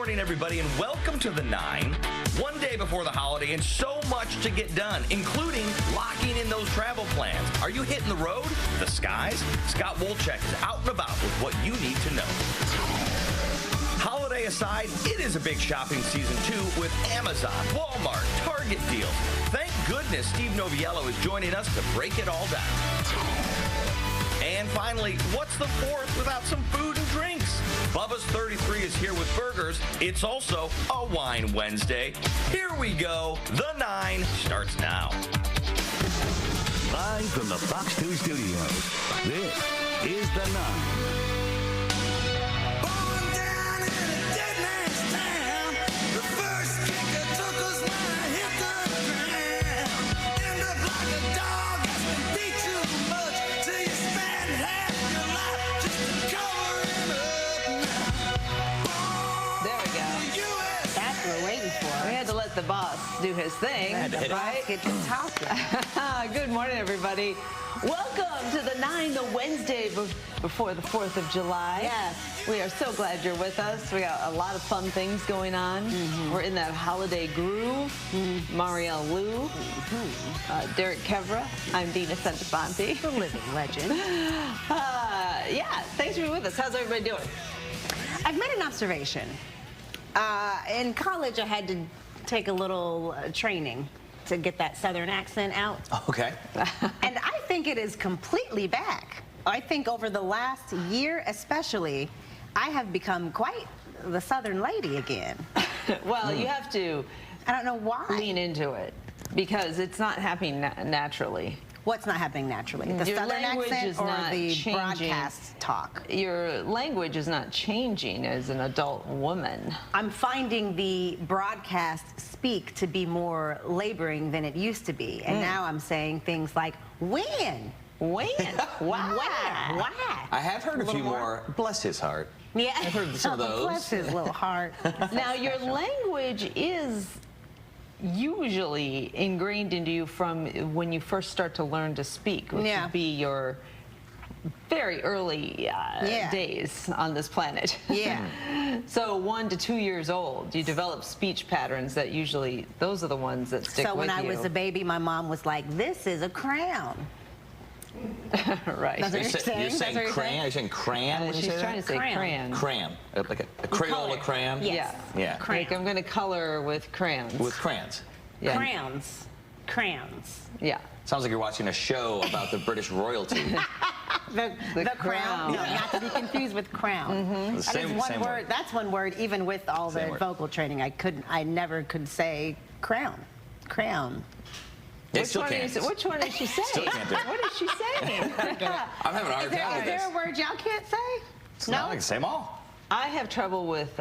morning, everybody, and welcome to the 9. One day before the holiday and so much to get done, including locking in those travel plans. Are you hitting the road? The skies? Scott Wolchek is out and about with what you need to know. Holiday aside, it is a big shopping season, too, with Amazon, Walmart, Target deals. Thank goodness Steve Noviello is joining us to break it all down. And finally, what's the 4th without some food and drinks? Bubba's 33 is here with burgers. It's also a Wine Wednesday. Here we go. The 9 starts now. Live from the Fox 2 studios, this is The 9. The boss do his thing, right? Get to talking. Good morning, everybody. Welcome to the 9, the Wednesday before the 4th of July. Yes. We are so glad you're with us. We got a lot of fun things going on. We're in that holiday groove. Marielle Lou, Derek Kevra. I'm Dina Centofanti. The living legend. Yeah, thanks for being with us. How's everybody doing? I've made an observation. In college, I had to take a little training to get that Southern accent out. Okay. And I think it is completely back. I think over the last year especially, I have become quite the Southern lady again. Well, you have to I don't know why. lean into it because it's not happening naturally. What's not happening naturally? The Your Southern language accent is or not the changing. broadcast talk? Your language is not changing as an adult woman. I'm finding the broadcast speak to be more laboring than it used to be. And now I'm saying things like, when? When? Why? Why? I have heard a few more. Bless his heart. Yeah. I've heard some of those. Bless his little heart. Now, your language is usually ingrained into you from when you first start to learn to speak, which would be your very early days on this planet. Yeah. So 1 to 2 years old, you develop speech patterns that usually, those are the ones that stick with you. So when I was a baby, my mom was like, this is a crown. Right. That's what you're saying? You're saying crayon? You're saying crayon when you She's say trying that? to say crayon. Crayon. Like a Crayola crayon? Yes. Yeah. Like I'm going to color with crayons. With crayons. Yeah. Crayons. Crayons. Yeah. Sounds like you're watching a show about the British royalty. The crown. No, not to be confused with crown. The That is one word. That's one word. Even with all the vocal training, I never could say crown. Crown. They still can't. Which one did she say? Still can't do it. What is she saying? I'm having a hard time with Is there this. a word y'all can't say? No, I can say them all. I have trouble with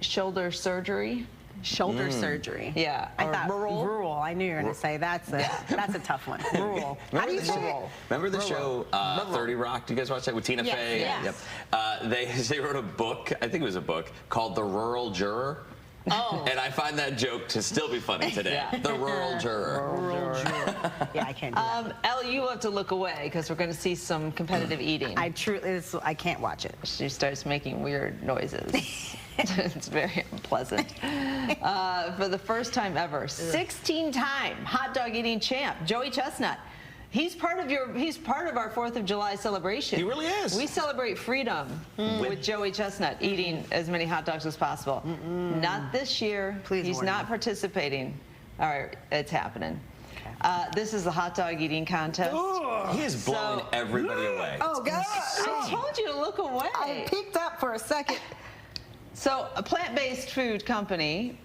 shoulder surgery. Shoulder surgery. Yeah. I or thought rural. I knew you were going to say that's a tough one. Rural. How do you say it? Remember the show 30 Rock? Do you guys watch that with Tina Fey? Yes. Yep. They wrote a book, I think it was a book, called The Rural Juror. Oh. And I find that joke to still be funny today. Yeah. The Rural Juror. Rural juror. Yeah, I can't do that. Elle, you have to look away because we're going to see some competitive eating. I can't watch it. She starts making weird noises. It's very unpleasant. For the first time ever, 16-time hot dog eating champ, Joey Chestnut. He's part of our 4th of July celebration. He really is. We celebrate freedom with Joey Chestnut eating as many hot dogs as possible. Not this year. Please He's warn not me. participating. All right, it's happening. This is the hot dog eating contest. He is blowing everybody away. Oh, God. I told you to look away. I peeked up for a second. So a plant-based food company,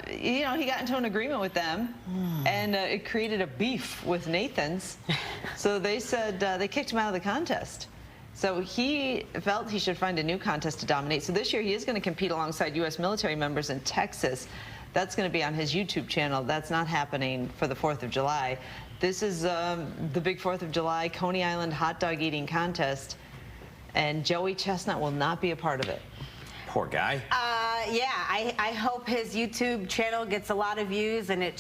he got into an agreement with them, and it created a beef with Nathan's. So they said they kicked him out of the contest. So he felt he should find a new contest to dominate. So this year he is going to compete alongside U.S. military members in Texas. That's going to be on his YouTube channel. That's not happening for the 4th of July. This is the big 4th of July Coney Island hot dog eating contest, and Joey Chestnut will not be a part of it. Poor guy. I hope his YouTube channel gets a lot of views and it,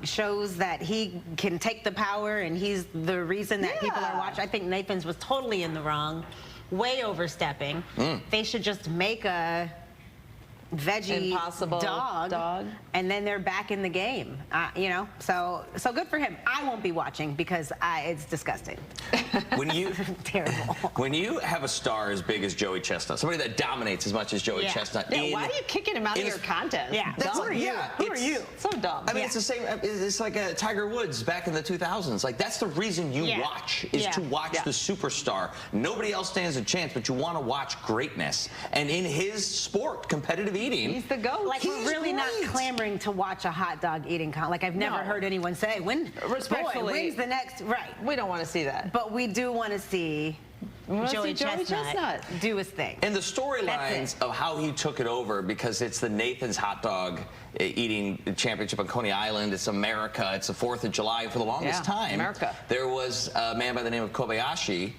shows that he can take the power and he's the reason that people are watching. I think Nathan's was totally in the wrong, way overstepping. They should just make a veggie Impossible dog. and then they're back in the game. You know, so good for him. I won't be watching because it's disgusting. When you Terrible. When you have a star as big as Joey Chestnut, somebody that dominates as much as Joey Chestnut, Yeah, why are you kicking him out of your contest? Yeah. Dumb. Who are you? Who are you? So dumb. I mean, it's the same. It's like Tiger Woods back in the 2000s. Like, that's the reason you watch, is to watch the superstar. Nobody else stands a chance, but you want to watch greatness. And in his sport, competitive eating, He's the GOAT. Like, we're really not clamoring to watch a hot dog eating like I've never heard anyone say, Respectfully, when's the next, right. We don't want to see that. But we do want to see Joey Chestnut do his thing. and the storylines of how he took it over, because it's the Nathan's hot dog eating championship on Coney Island. It's America. It's the 4th of July. For the longest time, America. There was a man by the name of Kobayashi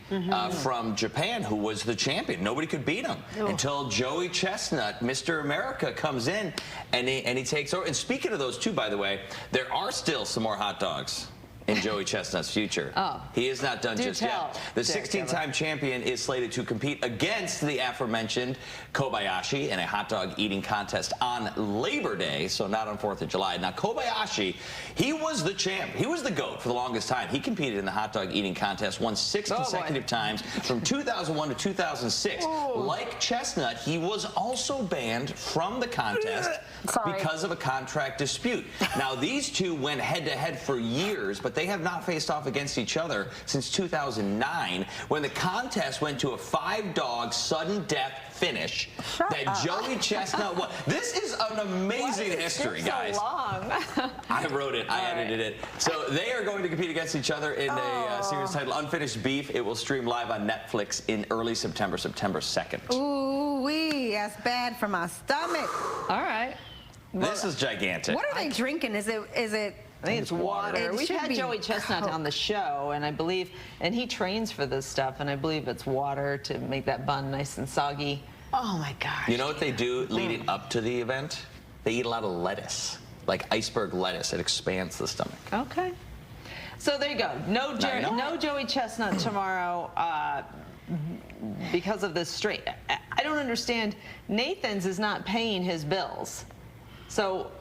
from Japan who was the champion. Nobody could beat him until Joey Chestnut, Mr. America, comes in and he takes over. And speaking of those two, by the way, there are still some more hot dogs in Joey Chestnut's future. He is not done just yet. The 16-time champion is slated to compete against the aforementioned Kobayashi in a hot dog eating contest on Labor Day, so not on 4th of July. Now, Kobayashi, he was the champ. He was the GOAT for the longest time. He competed in the hot dog eating contest, won 6 consecutive times from 2001 to 2006. Like Chestnut, he was also banned from the contest because of a contract dispute. Now, these two went head-to-head for years, but they have not faced off against each other since 2009, when the contest went to a 5-dog sudden death finish that Joey Chestnut won. This is an amazing history, guys. So long. I wrote it. I edited it. So they are going to compete against each other in a series titled Unfinished Beef. It will stream live on Netflix in early September, September 2nd. Ooh-wee, that's bad for my stomach. All right. This is gigantic. What are they drinking? Is it? I think it's water. We've should had be Joey Chestnut on the show, and I believe, and he trains for this stuff, and I believe it's water to make that bun nice and soggy. Oh my gosh. You know what they do leading up to the event? They eat a lot of lettuce, like iceberg lettuce. It expands the stomach. Okay. So there you go. No Joey Chestnut tomorrow because of this straight. I don't understand. Nathan's is not paying his bills. So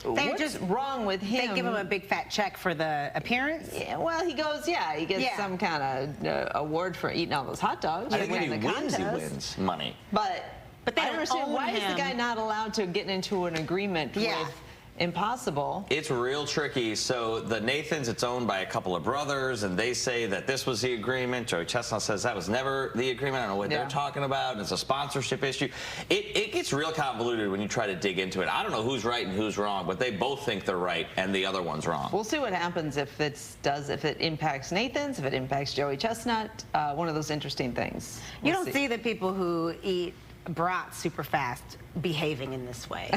what's wrong with him? They give him a big fat check for the appearance? Yeah, well, he goes, he gets some kind of award for eating all those hot dogs. I think when he wins, he wins money. But they I don't don't understand, own why is him. the guy not allowed to get into an agreement with Impossible? It's real tricky. So the Nathans, it's owned by a couple of brothers, and they say that this was the agreement. Joey Chestnut says that was never the agreement. I don't know what they're talking about. And it's a sponsorship issue. It gets real convoluted when you try to dig into it. I don't know who's right and who's wrong, but they both think they're right and the other one's wrong. We'll see what happens if it impacts Nathan's, if it impacts Joey Chestnut. One of those interesting things. You don't see the people who eat brats super fast behaving in this way.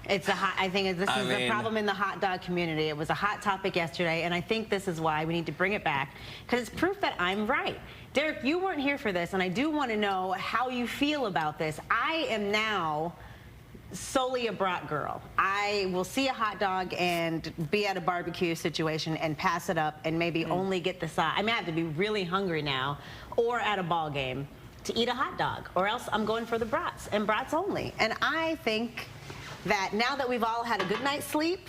I think this is the problem in the hot dog community. It was a hot topic yesterday, and I think this is why we need to bring it back, because it's proof that I'm right. Derek, you weren't here for this, and I do want to know how you feel about this. I am now solely a brat girl. I will see a hot dog and be at a barbecue situation and pass it up and maybe only get the side. I mean, I have to be really hungry now, or at a ball game, to eat a hot dog, or else I'm going for the brats and brats only. And I think that now that we've all had a good night's sleep,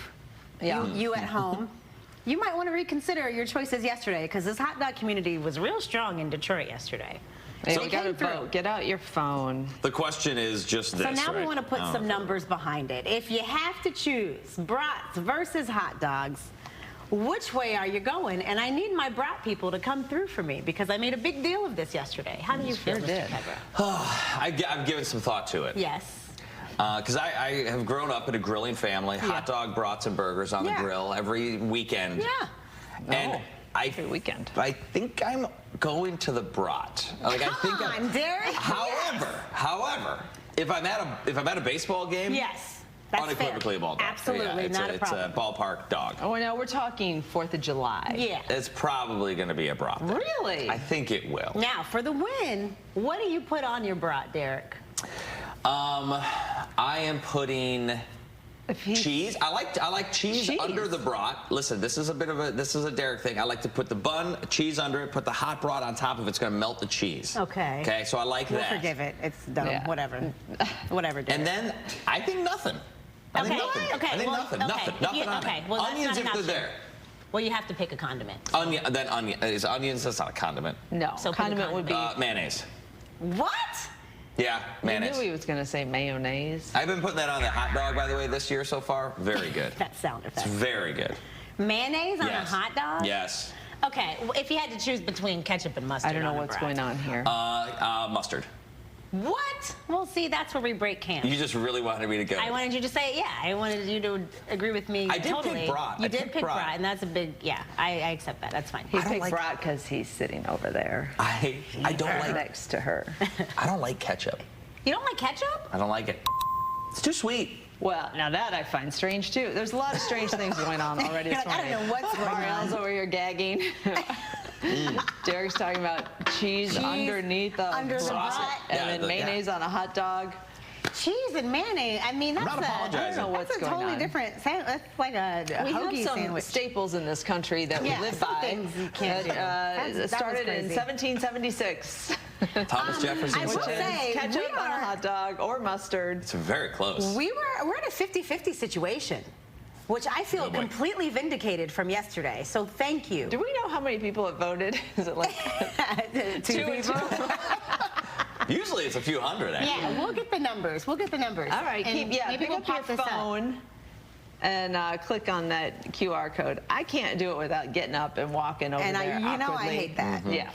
you at home, you might want to reconsider your choices yesterday, because this hot dog community was real strong in Detroit yesterday. So you got to vote. Get out your phone. The question is just this. So now we want to put some numbers behind it. If you have to choose brats versus hot dogs, which way are you going? And I need my brat people to come through for me, because I made a big deal of this yesterday. How do you feel, Mr. Pepper? I've given some thought to it. Yes. Because I have grown up in a grilling family, hot dog, brats, and burgers on the grill every weekend. Yeah. And every weekend. I think I'm going to the brat. Like, Come on, Derek. However, if I'm at a baseball game, yes. That's unequivocally fair. a ball dog. Absolutely, not a problem. It's a ballpark dog. Oh, no, we're talking 4th of July. Yeah. It's probably going to be a brat. Really? I think it will. Now, for the win, what do you put on your brat, Derek? I am putting Cheese. I like cheese under the brat. Listen, this is a Derek thing. I like to put the bun, cheese under it, put the hot brat on top of it. It's going to melt the cheese. Okay. Okay, so I like that. We'll forgive it. It's dumb. Yeah. Whatever. Whatever, Derek. And then I think nothing. I think nothing. Okay. I think Well, nothing. okay. Nothing on Okay. it. Well, that's Onions not an if they're option. there. Well, you have to pick a condiment. Onion. Is onions? That's not a condiment. No, So condiment would be. Mayonnaise. What? Yeah, I mayonnaise. knew he was going to say mayonnaise. I've been putting that on the hot dog, by the way, this year so far. Very good. That sound effect. It's very good. Mayonnaise on a Yes. hot dog? Yes. Okay, well, if you had to choose between ketchup and mustard. I don't know on a what's brat. going on here. Mustard. What? Well, see, that's where we break camp. You just really wanted me to go. I wanted you to say, yeah, I wanted you to agree with me I did pick totally. brat. You I did picked pick brat. brat, and that's a big, yeah, I accept that. That's fine. He I don't picked like- brat because he's sitting over there, I don't right like. next to her. I don't like ketchup. You don't like ketchup? I don't like it. It's too sweet. Well, now that I find strange too. There's a lot of strange things going on already this You're like, I morning. don't know what's going Marielle's on. over here gagging. Derek's talking about cheese underneath the under the brat, brat. and Yeah, then yeah. mayonnaise on a hot dog. Cheese and mayonnaise. I mean, that's not apologizing. I don't know what's that's a going totally on. different. That's like a We have hoagie some sandwich. staples in this country that Yeah, we live some by. things you can't do. That was Started in crazy. 1776. Thomas Jefferson. I will said- say, Ketchup we on a are- hot dog or mustard. It's very close. we're in a 50-50 situation, which I feel Oh, boy. completely vindicated from yesterday. So thank you. Do we know how many people have voted? Is it like Two people. Usually it's a few hundred, actually. Yeah, we'll get the numbers. We'll get the numbers. All right, And maybe pick we'll up your pop this up. phone and click on that QR code. I can't do it without getting up and walking over And there I awkwardly. hate that. Yeah.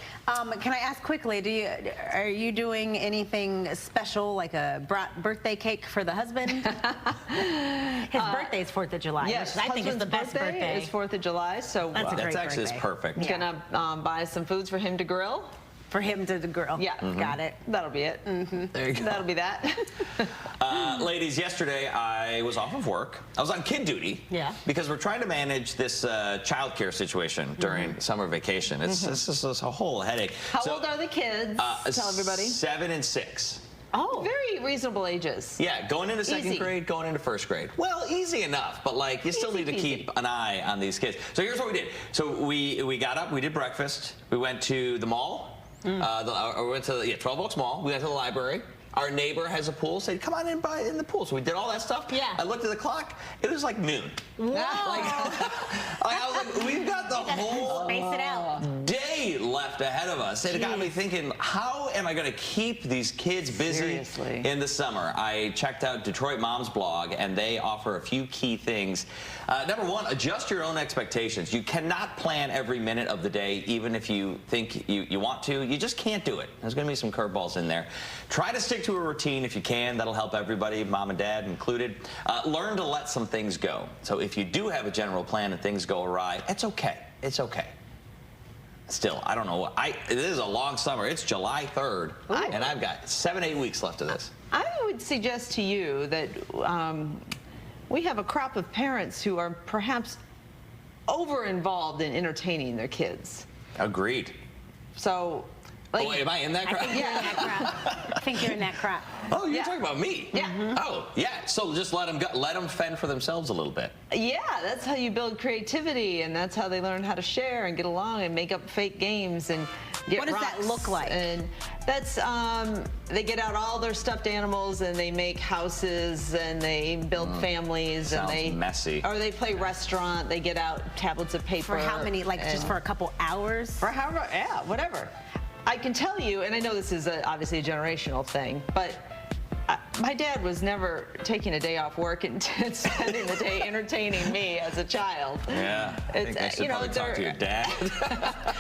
Can I ask quickly? Are you doing anything special, like a birthday cake for the husband? His birthday's 4th of July. Yes, which I think is the husband's best birthday. is 4th of July, so That's a That's great actually birthday. perfect. Yeah. gonna buy some foods for him to grill. For him to the girl. Yeah. Got it. That'll be it. There you go. That'll be that. Ladies, yesterday I was off of work. I was on kid duty. Yeah. Because we're trying to manage this childcare situation during summer vacation. It's a whole headache. How old are the kids? Tell everybody. 7 and 6. Oh, very reasonable ages. Yeah, going into second Easy. grade, going into first grade. Well, easy enough, but like you still Easy need to peasy. keep an eye on these kids. So here's what we did. So we got up, we did breakfast, we went to the mall. We went to the 12 Oaks Mall. We went to the library. Our neighbor has a pool. Said, "Come on in, buy in the pool." So we did all that stuff. Yeah. I looked at the clock. It was like noon. Whoa. I was like, "We've got the whole Space it out. day left ahead of us." It got me thinking, how am I going to keep these kids busy Seriously. in the summer? I checked out Detroit Mom's blog, and they offer a few key things. Number one, adjust your own expectations. You cannot plan every minute of the day, even if you think you want to. You just can't do it. There's going to be some curveballs in there. Try to stick to a routine if you can. That'll help everybody, mom and dad included. Learn to let some things go. So if you do have a general plan and things go awry, it's okay. It's okay. Still, I don't know. It is a long summer. It's July 3rd, and I've got 7-8 weeks left of this. I would suggest to you that we have a crop of parents who are perhaps over-involved in entertaining their kids. Agreed. So, like, Oh, am I in that I crowd? think you're in that crowd. I think you're in that crowd. Oh, you're Yeah. talking about me? Yeah. Oh, yeah. So just let them go. Let them fend for themselves a little bit. yeah, that's how you build creativity, and that's how they learn how to share and get along and make up fake games and get What does that rocks. look like? And that's they get out all their stuffed animals and they make houses and they build families Sounds and they messy. Or they play restaurant. They get out tablets of paper. For how many? Like just and- for a couple hours? For however, yeah, whatever. I can tell you, and I know this is obviously a generational thing, but my dad was never taking a day off work and spending the day entertaining me as a child. Yeah. I think I should probably talk to your dad.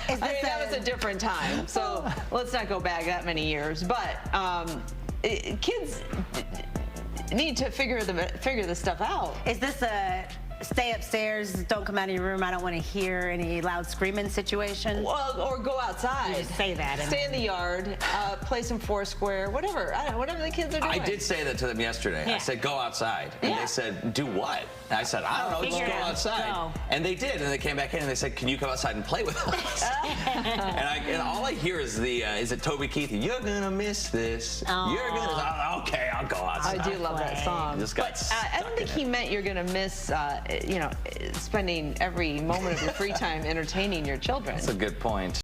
I mean, that was a different time, so let's not go back that many years. But kids need to figure this stuff out. Is this a stay upstairs, don't come out of your room, I don't want to hear any loud screaming situation? Well, or go outside. You just say that. Stay in the yard, play some Foursquare, whatever. I don't know, whatever the kids are doing. I did say that to them yesterday. Yeah. I said, go outside. And they said, do what? And I said, I don't know, just Figure go it out. outside. Go. And they did. And they came back in and they said, can you come outside and play with us? and all I hear is it Toby Keith? You're gonna miss this. You're gonna. Okay, I'll go outside. I do love that song. Just got I don't think he meant you're going to miss, spending every moment of your free time entertaining your children. That's a good point.